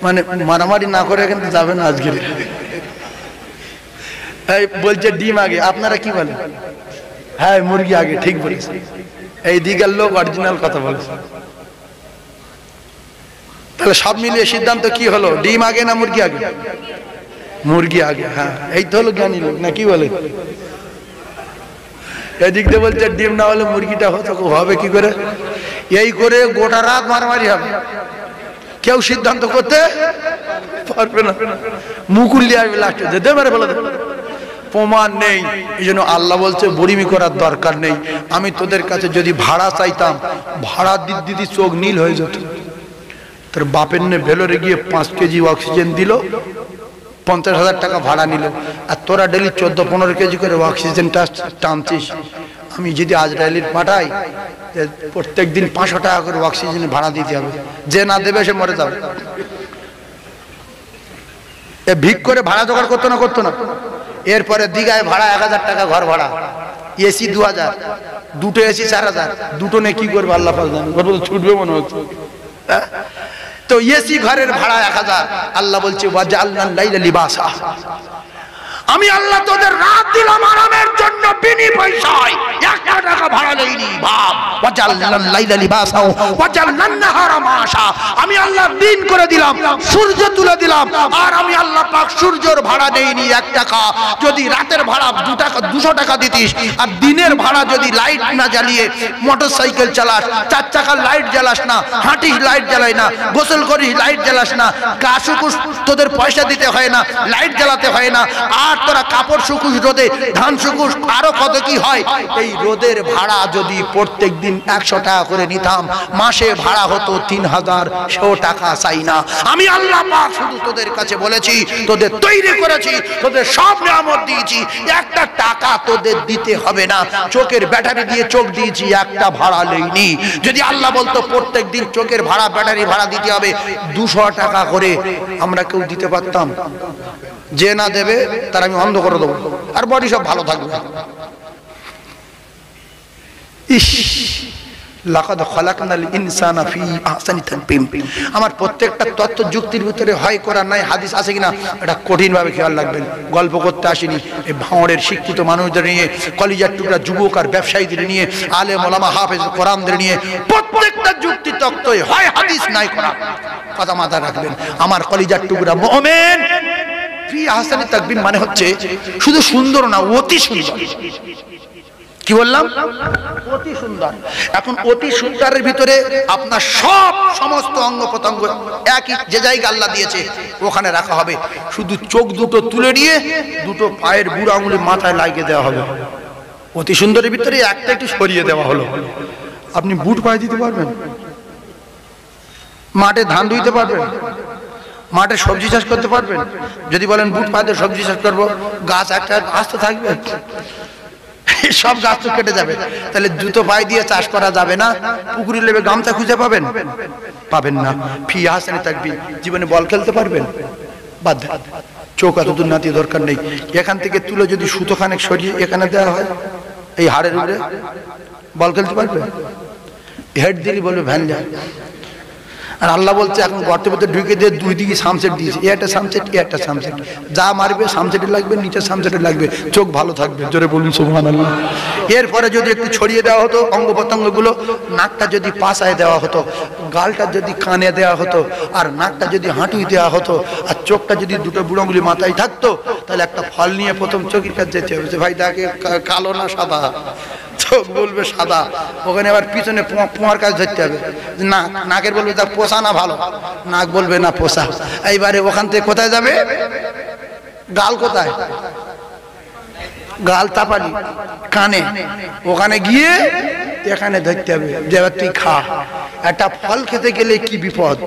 মানে মারামারি না করে কিন্তু যাবে না আজকে। এই বলছে ডিম আগে, আপনারা কি বলেন? হ্যাঁ মুরগি আগে, ঠিক বলেছে। এই দিকের লোক অরিজিনাল কথা বলেছে। তাহলে সব মিলিয়ে সিদ্ধান্ত কি হলো? ডিম আগে না মুরগি আগে? মুরগি আগে। হ্যাঁ এই তো হলো জ্ঞানী লোক, না কি বলে? এদিক দিয়ে বলছে ডিম না হলে মুরগিটা হতো, হবে কি করে? এই করে গোটা রাত মারামারি হবে, কেউ সিদ্ধান্ত করতে পারবে না। মুকুল্লি আসবে লাস্টে, যেতে পারে বলে প্রমাণ নেই। এই জন্য আল্লাহ বলছে বরিমি করার দরকার নেই। আমি তোদের কাছে যদি ভাড়া চাইতাম, ভাড়া দিদি চোখ নীল হয়ে যেত। তোর বাপের নে ভেলোরে গিয়ে 5 কেজি অক্সিজেন দিল, 50,000 টাকা ভাড়া নিল, আর তোরা ডেলি 14-15 কেজি করে অক্সিজেনটা টানছিস। আমি যদি আজরাইলের পাঠাই, প্রত্যেক দিন 500 টাকা করে অক্সিজেন ভাড়া দিতে হবে, যে না দেবে সে মরে যাবে। এ ভিক করে ভাড়া জোগাড় করতো না। এরপরে দীঘায় ভাড়া 1000 টাকা ঘর ভাড়া, এসি 2000, দুটো এসি 4000, দুটো নিয়ে কি করবে আল্লাহ পাক জানে, ছুটবে মনে হচ্ছে। তো এসি ঘরের ভাড়া 1000। আল্লাহ বলছে ওয়াজআলনাল লাইলা লিবাসা, আমি আল্লাহ তোদের রাত দিলাম আরামের জন্য, বিনি পয়সায় 1 টাকা ভাড়া নেইনি। বাপ ওয়াজআলনাল লাইলা লিবাসা ওয়াজআলনান নাহারা মাশা, আমি আল্লাহ দিন করে দিলাম, সূর্য তুলে দিলাম, আর আমি আল্লাহ পাক সূর্যের ভাড়া নেইনি 1 টাকা। যদি রাতের ভাড়া 200 টাকা দিতিস, আর দিনের ভাড়া যদি লাইট না জ্বালিয়ে মোটরসাইকেল চালাস, 4 চাকার লাইট জ্বালাস না, হাঁটিস লাইট জ্বালাই না, গোসল করিস লাইট জ্বালাস না, গা শুকুস তোদের পয়সা দিতে হয় না, লাইট জ্বালাতে হয় না, আর তোরা কাপড় শুকুস রোদে, ধান শুকুস, আরো কত কি হয়। এই রোদের ভাড়া যদি প্রত্যেক দিন 100 টাকা করে নিতাম, মাসে ভাড়া হতো 3100 টাকা। চাই না আমি আল্লাহ পাক শুধু তোদের কাছে বলেছি, তোদের তৈরি করেছি, তোদের সব নিয়ামত দিয়েছি, 1 টাকা তোদের দিতে হবে না। চোখের ব্যাটারি দিয়ে চোখ দিয়েছি, 1 ভাড়া লইনি। যদি আল্লাহ বলতো প্রত্যেক দিন চোখের ভাড়া, ব্যাটারি ভাড়া দিতে হবে 200 টাকা করে, আমরা কেউ দিতে পারতাম? যে না দেবে তার আমি অন্ধ করে দেবো, আর বডি সব ভালো থাকবে। ইস লাকাদ খালাকনাল ইনসানা ফি আহসানি তাকবীম। আমার প্রত্যেকটা তত্ত্ব যুক্তির ভিতরে হয় কোরআন নাই হাদিস আছে কিনা এটা কঠিন ভাবে খেয়াল রাখবেন। গল্প করতে আসিনি, এই ভাঁড়ের শিক্ষিত মানুষদের নিয়ে, কলিজার টুকরা যুবক আর ব্যবসায়ীদের নিয়ে, আলেম ওলামা হাফেজ কোরআনদের নিয়ে, প্রত্যেকটা যুক্তি তত্ত্বই হয় হাদিস নাই কোরআন। কথা মাথায় রাখবেন আমার কলিজার টুকরা মুমিন। ফি আহসানি তাকবীম মানে হচ্ছে শুধু সুন্দর না, অতি সুন্দর। কি বললাম? অতি সুন্দর। এখন অতি সুন্দরের ভিতরে আপনার সমস্ত অঙ্গ প্রত্যঙ্গ একই যে জায়গা আল্লাহ দিয়েছে ওখানে রাখা হবে। শুধু চোখ দুটো তুলে নিয়ে দুটো পায়ের বুড়ো আঙুলি মাথায় লাগিয়ে দেওয়া হবে। অতি সুন্দরের ভিতরে একটা একটু সরিয়ে দেওয়া হলো। আপনি বুট পায়ে দিতে পারবেন? মাঠে ধান ধুইতে পারবেন? মাঠে সবজি চাষ করতে পারবেন? যদি বলেন বুট পায়ে সবজি চাষ করবো, গাছ একটা গাছ তো থাকবে, সব গাছ তো কেটে যাবে। তাহলে জুতো পায়ে দিয়ে চাষ করা যাবে না। পুকুরে লেবে গামছা খুঁজে পাবেন না। ফি আহসানি তাকবীম। জীবনে বল খেলতে পারবেন? বাদ দেন, চোখ এতদূর নাতিয়ে দরকার নেই। এখান থেকে তুলে যদি সুতোখানেক সরিয়ে এখানে দেওয়া হয়, এই হাড়ের উপরে, বল খেলতে পারবে? হেড দিলি বলবে ভ্যান যায়। আর আল্লাহ বলছে এখন গর্তের ভিতরে ঢুকে দিয়ে 2 দিকে সামসেট দিয়েছে, একটা সামসেট, একটা সামসেট, যা মারবে সামসেটে লাগবে, নিচে সামসেটে লাগবে, চোখ ভালো থাকবে। জোরে বলুন সুবহানাল্লাহ। এরপরে যদি একটু ছড়িয়ে দেওয়া হতো অঙ্গ প্রত্যঙ্গগুলো, নাকটা যদি পাশায় দেওয়া হতো, গালটা যদি কানে দেওয়া হতো, আর নাকটা যদি হাঁটুই দেওয়া হতো, আর চোখটা যদি দুটো বুড়োগুলি মাথায় থাকতো, তাহলে একটা ফল নিয়ে প্রথম চোখের কাছে যেতে হবে যে ভাই তাকে কালো না সাদা, চোখ বলবে সাদা, ওখানে আবার পিছনে পোঁয়ার কাজ ধরতে হবে। নাকের বলবে তা পোষা না ভালো, নাক বলবে না পোষা। এইবারে ওখান থেকে কোথায় যাবে? গাল কোথায়? গাল তাপালি কানে, ওখানে গিয়ে এখানে ধরতে হবে যে এবার তুই খা। একটা ফল খেতে গেলে কি বিপদ।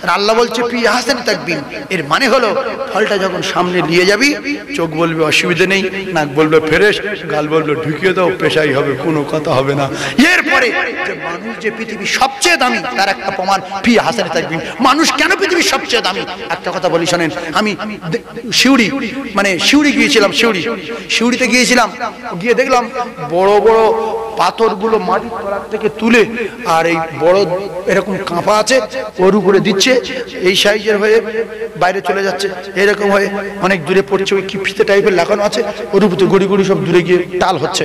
আর আল্লাহ বলছে ফি আহসানি তাকবীম। এর মানে হলো ফলটা যখন সামনে নিয়ে যাবি, চোখ বলবে অসুবিধা নেই, নাক বলবে ফ্রেশ, গাল বলবে ঢুকিয়ে দাও, পেশাই হবে, কোনো কথা হবে না। এরপরে যে মানুষ যে পৃথিবীর সবচেয়ে দামি তার একটা প্রমাণ ফি আহসানি তাকবীম। মানুষ কেন পৃথিবীর সবচেয়ে দামি একটা কথা বলি শোনেন। আমি সিউড়ি গিয়েছিলাম, সিউড়িতে গিয়েছিলাম, গিয়ে দেখলাম বড় বড় পাথরগুলো মাটির তলা থেকে তুলে আর এই বড় এরকম কাঁপা আছে ওর উপরে দিচ্ছে, এই সাইজের হয়ে বাইরে চলে যাচ্ছে, এরকম হয়ে অনেক দূরে পড়ছে, ওই কি ফিতে টাইপের লাগানো আছে ওর উপরে গড়ি গড়ি সব দূরে গিয়ে টাল হচ্ছে।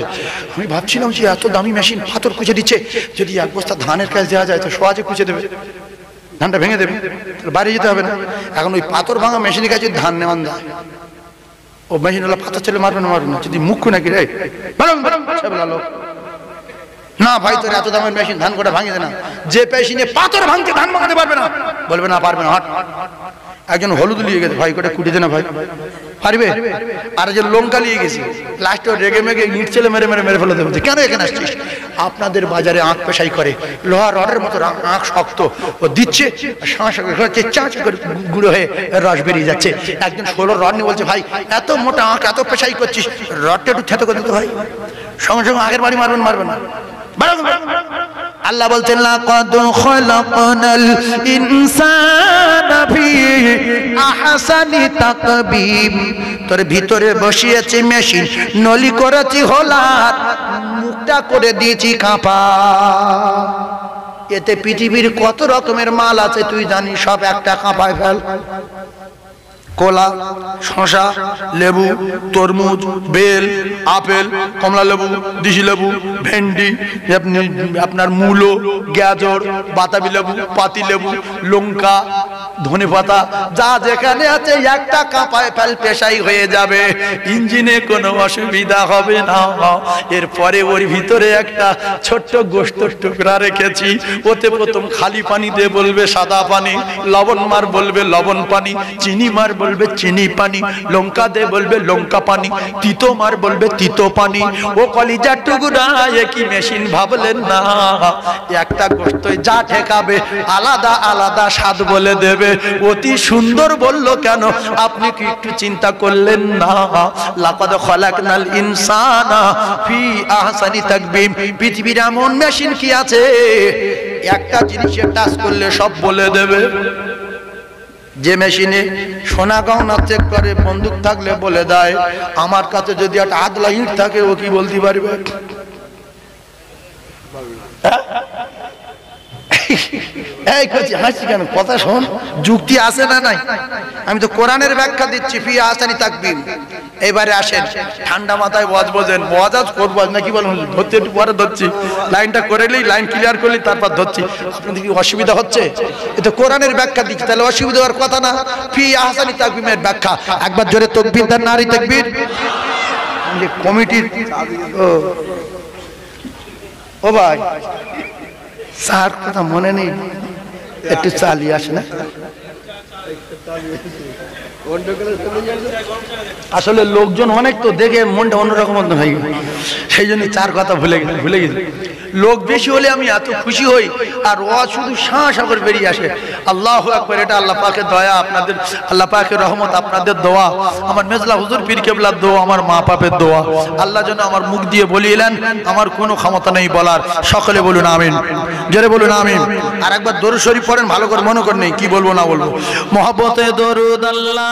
আমি ভাবছিলাম যে এত দামি মেশিন পাথর কুচে দিচ্ছে, যদি এক বস্তা ধানের কাজ দেওয়া যায় তো সহজে কুচে দেবে, ধানটা ভেঙে দেবে, বাইরে যেতে হবে না। এখন ওই পাথর ভাঙা মেশিনের কাছে ধান নেওয়ান দেয়, ও মেশিন হলো পাথর ছেলে মারবে না যদি মুখ্য নাকি রে না ভাই তোর এত দামের মেশিন ধান কোটা ভাঙিয়ে দে না, যে মেশিনে পাথর ভাঙতে ধান ভাঙাতে পারবে না বলবে না পারবে না, হাট। একজন হলুদ নিয়ে গেছে, ভাই কোটা কুটি দে না ভাই, পারবে? আর যে লঙ্কা নিয়ে গেছে লাস্টে রেগে মেগে ইট ছেলে মেরে মেরে মেরে ফেলে দেবে, কেন এখানে আসছিস? আপনাদের বাজারে আঁখ পেশাই করে লোহা রডের মতো আঁখ শক্ত, ও দিচ্ছে চাঁচ করে গুঁড়ো হয়ে রস বেরিয়ে যাচ্ছে। একজন 16 রড নিয়ে বলছে ভাই এত মোটা আঁখ এত পেশাই করছিস, রডটা একটু থেতো করে দিতে ভাই, সঙ্গে সঙ্গে আগের বাড়ি মারবেন মারবেন না। আল্লাহ বলছেন লাকাদ খালাকনাল ইনসানা ফি আহসানি তাকবীম, তোর ভিতরে বসিয়েছি মেশিন, নলি করেছি হোলার, মুখটা করে দিয়েছি কাঁপা। এতে পৃথিবীর কত রকমের মাল আছে তুই জানিস, সব একটা কাঁপায় ফেল। কলা, শসা, লেবু, তরমুজ, বেল, আপেল, কমলা লেবু, দিশি লেবু, ভেন্ডি, আপনার মূলো, গাজর, বাতাবি লেবু, পাতি লেবু, লঙ্কা, ধনেপাতা, যা যেখানে আছে একটা কাঁপায় ফেল, পেশাই হয়ে যাবে, ইঞ্জিনে কোনো অসুবিধা হবে না। এরপরে ওর ভিতরে একটা ছোট্ট গোশতের টুকরা রেখেছি, ওতে প্রথম খালি পানি দিয়ে বলবে সাদা পানি, লবণ মার বলবে লবণ পানি, চিনি মার বলবে চিনি পানি, লঙ্কা দে বলবে লঙ্কা পানি, তিতো মার বলবে তিতো পানি। ও কলিজার টুকরা একই মেশিন ভাবলেন না, একটা গোশতই যা ঠেকাবে আলাদা আলাদা স্বাদ বলে দেবে। অতি সুন্দর বলল কেন, আপনি কি একটু চিন্তা করলেন না? লাকাদ খালাকনাল ইনসানা ফি আহসানি তাকবীম, পৃথিবীর এমন মেশিন কি আছে একটা জিনিসের টাচ করলে সব বলে দেবে। যে মেশিনে সোনা গহনা চেক করে, বন্দুক থাকলে বলে দেয়, আমার কাছে যদি একটা আদলা ইট থাকে ও কি বলতে পারবে? এই কইছি হাসি কেন, কথা শোন, যুক্তি আছে না নাই? আমি তো কোরআনের ব্যাখ্যা দিচ্ছি, ফি আহসানি তাকবীম। এবারে আসেন ঠান্ডা মাথায় ওয়াজ বোঝেন, ওয়াজ আজ করবো নাকি বলেন, ধরতে একটু পরে ধরছি, লাইনটা করে নিই, লাইন ক্লিয়ার করলি তারপর ধরছি। আপনাদের কি অসুবিধা হচ্ছে? এ তো কোরআনের ব্যাখ্যা দিচ্ছি, তাহলে অসুবিধা হওয়ার কথা না। ফি আহসানি তাকবীমের ব্যাখ্যা, একবার জোরে তাকবীর দেন, নারী তাকবীর। কমিটির ও ভাই স্যার কথা মনে নেই, একটু চালিয়ে আসে না। আসলে লোকজন অনেক তো দেখে মনটা অন্যরকম হয়ে গেল, সেই জন্য চার কথা ভুলে গেছি। লোক বেশি হলে আমি এত খুশি হই, আর ও শুধু শাঁ করে বেরিয়ে আসে। আল্লাহু আকবার, এটা আল্লাহ পাকের দয়া, আপনাদের আল্লাহ পাকের রহমত, আপনাদের দোয়া, আমার মেজলা হুজুর পীর কেবলার দোয়া, আমার মা বাপের দোয়া। আল্লাহ যেন আমার মুখ দিয়ে বলিলেন, আমার কোনো ক্ষমতা নেই বলার। সকলে বলুন আমিন, জোরে বলুন আমিন। আর একবার দরুদ শরীফ পড়েন, ভালো করে মনে করেন কি বলবো না বলবো। মহব্বতে দরুদ আল্লাহ।